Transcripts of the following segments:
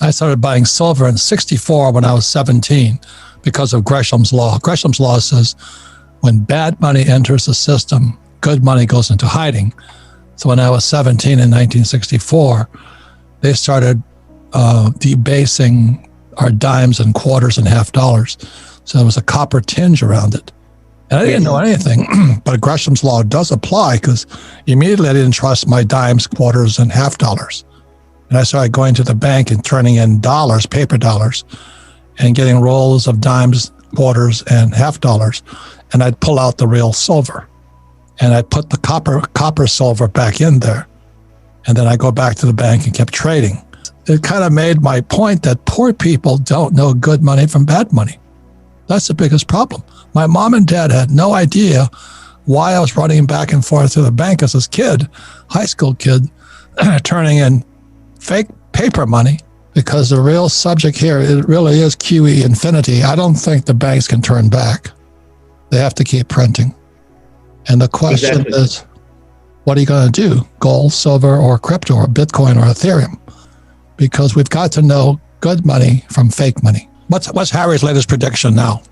I started buying silver in 64 when I was 17 because of Gresham's law. Gresham's law says when bad money enters the system, good money goes into hiding. So when I was 17 in 1964, they started debasing our dimes and quarters and half dollars. So there was a copper tinge around it. And I didn't know anything, but Gresham's law does apply because immediately I didn't trust my dimes, quarters, and half dollars. And I started going to the bank and turning in dollars, paper dollars, and getting rolls of dimes, quarters, and half dollars. And I'd pull out the real silver. And I'd put the copper silver back in there. And then I go back to the bank and kept trading. It kind of made my point that poor people don't know good money from bad money. That's the biggest problem. My mom and dad had no idea why I was running back and forth to the bank as a kid, high school kid, turning in fake paper money, because the real subject here, it really is QE infinity. I don't think the banks can turn back. They have to keep printing. And the question is, what are you going to do? Gold, silver, or crypto, or Bitcoin, or Ethereum? Because we've got to know good money from fake money. What's Harry's latest prediction now?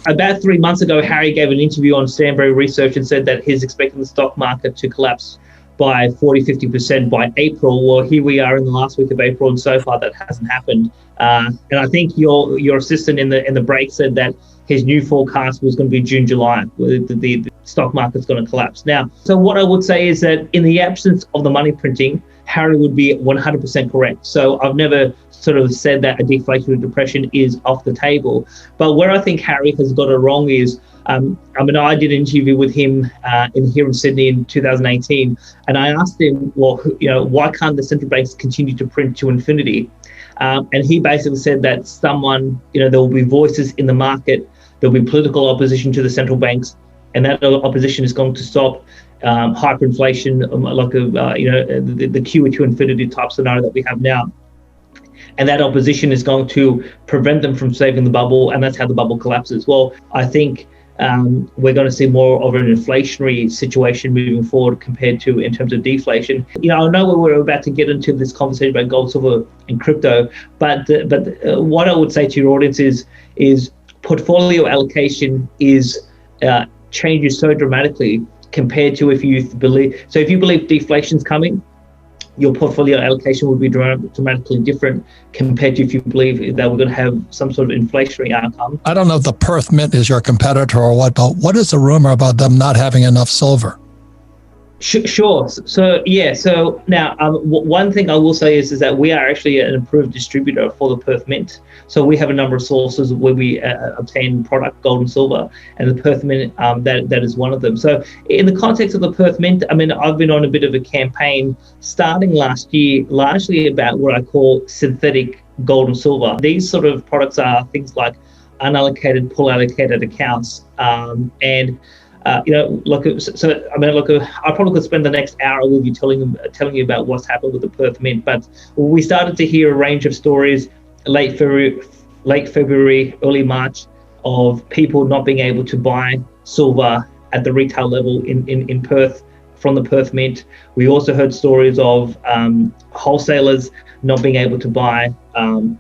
About 3 months ago, Harry gave an interview on Stanbury Research and said that he's expecting the stock market to collapse by 40-50% by April. Well, here we are in the last week of April, and so far that hasn't happened. And I think your assistant in the break said that his new forecast was going to be June, July. The stock market's going to collapse. Now, so what I would say is that in the absence of the money printing, Harry would be 100% correct. So I've never sort of said that a deflationary depression is off the table. But where I think Harry has got it wrong is, I did an interview with him here in Sydney in 2018, and I asked him, well, why can't the central banks continue to print to infinity? And he basically said that there will be voices in the market, there'll be political opposition to the central banks, and that opposition is going to stop hyperinflation, the QE to infinity type scenario that we have now. And that opposition is going to prevent them from saving the bubble, and that's how the bubble collapses. Well, I think we're going to see more of an inflationary situation moving forward compared to in terms of deflation. I know we're about to get into this conversation about gold, silver, and crypto, but what I would say to your audience is portfolio allocation changes so dramatically compared to if you believe deflation's coming, your portfolio allocation would be dramatically different compared to if you believe that we're going to have some sort of inflationary outcome. I don't know if the Perth Mint is your competitor or what, but what is the rumor about them not having enough silver? Sure. So now one thing I will say is that we are actually an approved distributor for the Perth Mint. So we have a number of sources where we obtain product, gold and silver, and the Perth Mint, that is one of them. So in the context of the Perth Mint, I've been on a bit of a campaign starting last year, largely about what I call synthetic gold and silver. These sort of products are things like unallocated, pool allocated accounts, I probably could spend the next hour with you telling you about what's happened with the Perth Mint. But we started to hear a range of stories late February, early March, of people not being able to buy silver at the retail level in Perth from the Perth Mint. We also heard stories of wholesalers not being able to buy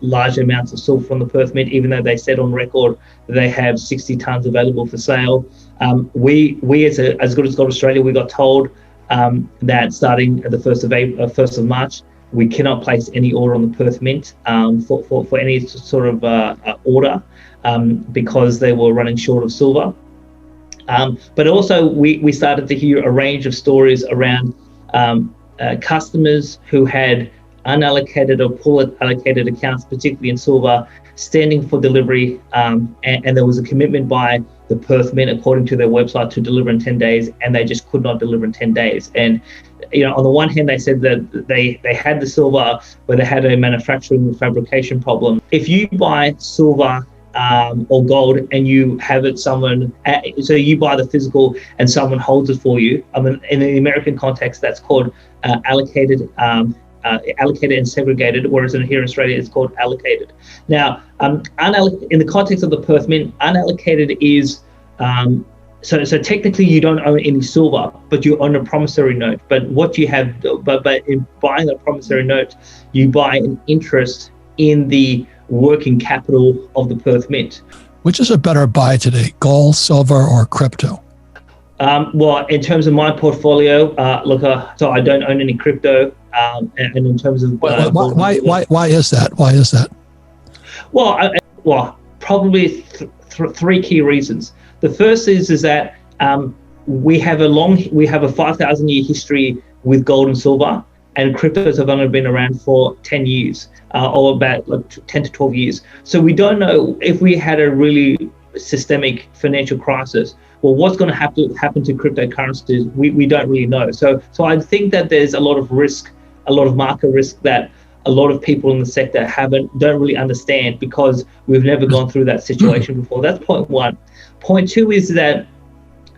large amounts of silver from the Perth Mint, even though they said on record that they have 60 tons available for sale. We as Good as Gold Australia, we got told that starting at the 1st of March, we cannot place any order on the Perth Mint for any sort of order because they were running short of silver. But also we started to hear a range of stories around customers who had unallocated or pool allocated accounts, particularly in silver, standing for delivery, and there was a commitment by the Perth Mint, according to their website, to deliver in 10 days, and they just could not deliver in 10 days. And on the one hand, they said that they had the silver, but they had a manufacturing and fabrication problem. If you buy silver or gold and you have it so you buy the physical and someone holds it for you, in the American context, that's called allocated and segregated, whereas here in Australia it's called allocated. Now, in the context of the Perth Mint, unallocated is so technically you don't own any silver, but you own a promissory note. But what you have, but in buying a promissory note, you buy an interest in the working capital of the Perth Mint. Which is a better buy today, gold, silver, or crypto? Well, in terms of my portfolio, so I don't own any crypto, and in terms of why is that? Why is that? Well, probably three key reasons. The first is that we have a 5,000-year history with gold and silver, and cryptos have only been around for 10 years, or about 10 to 12 years. So we don't know if we had a really systemic financial crisis, well, what's going to happen to cryptocurrencies? We don't really know. So I think that there's a lot of risk, a lot of market risk that a lot of people in the sector don't really understand, because we've never gone through that situation before. That's point one. Point two is that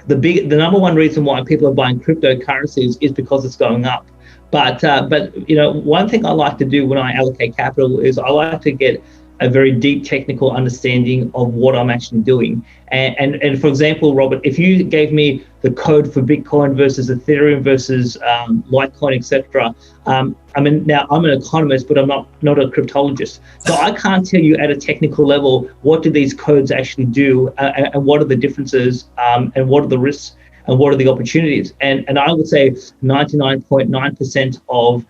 the number one reason why people are buying cryptocurrencies is because it's going up. But one thing I like to do when I allocate capital is I like to get a very deep technical understanding of what I'm actually doing. And for example, Robert, if you gave me the code for Bitcoin versus Ethereum versus Litecoin, etc. Now I'm an economist, but I'm not a cryptologist. So I can't tell you at a technical level what do these codes actually do, and what are the differences, and what are the risks, and what are the opportunities. And I would say 99.9% of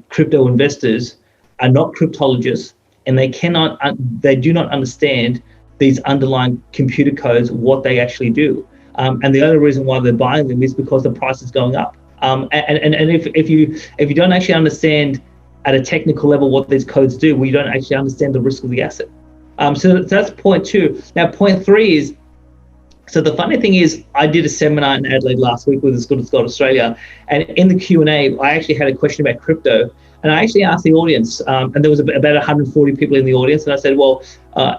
crypto investors are not cryptologists, and they do not understand these underlying computer codes, what they actually do. And the only reason why they're buying them is because the price is going up. And if you don't actually understand at a technical level what these codes do, well, you don't actually understand the risk of the asset. So that's point two. Now, point three is, so the funny thing is, I did a seminar in Adelaide last week with As Good as Gold Australia, and in the Q&A, I actually had a question about crypto, and I actually asked the audience, and there was about 140 people in the audience, and I said, well,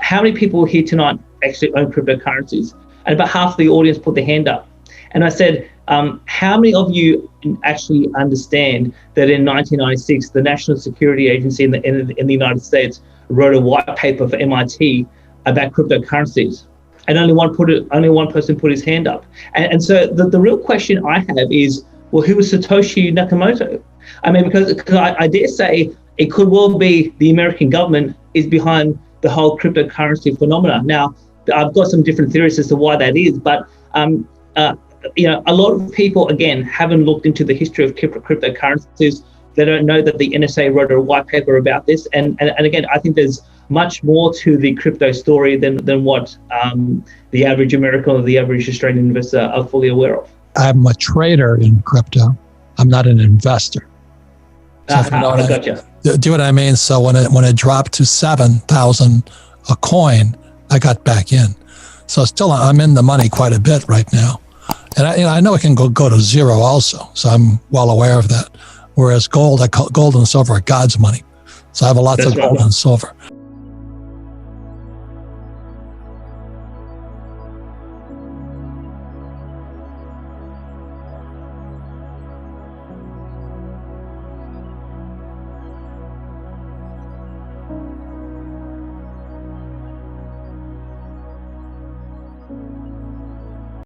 how many people here tonight actually own cryptocurrencies? And about half the audience put their hand up. And I said, how many of you actually understand that in 1996, the National Security Agency in the United States wrote a white paper for MIT about cryptocurrencies? And only one person put his hand up. And so the real question I have is, well, who was Satoshi Nakamoto? I mean, because I dare say it could well be the American government is behind the whole cryptocurrency phenomena. Now, I've got some different theories as to why that is, but a lot of people, again, haven't looked into the history of cryptocurrencies. They don't know that the NSA wrote a white paper about this. And again, I think there's much more to the crypto story than what the average American or the average Australian investor are fully aware of. I'm a trader in crypto. I'm not an investor. So I gotcha. Do you know what I mean? So when it dropped to 7,000 a coin, I got back in. So still, I'm in the money quite a bit right now. And I know it can go to zero also. So I'm well aware of that. Whereas gold and silver are God's money. So I have lots of gold and silver.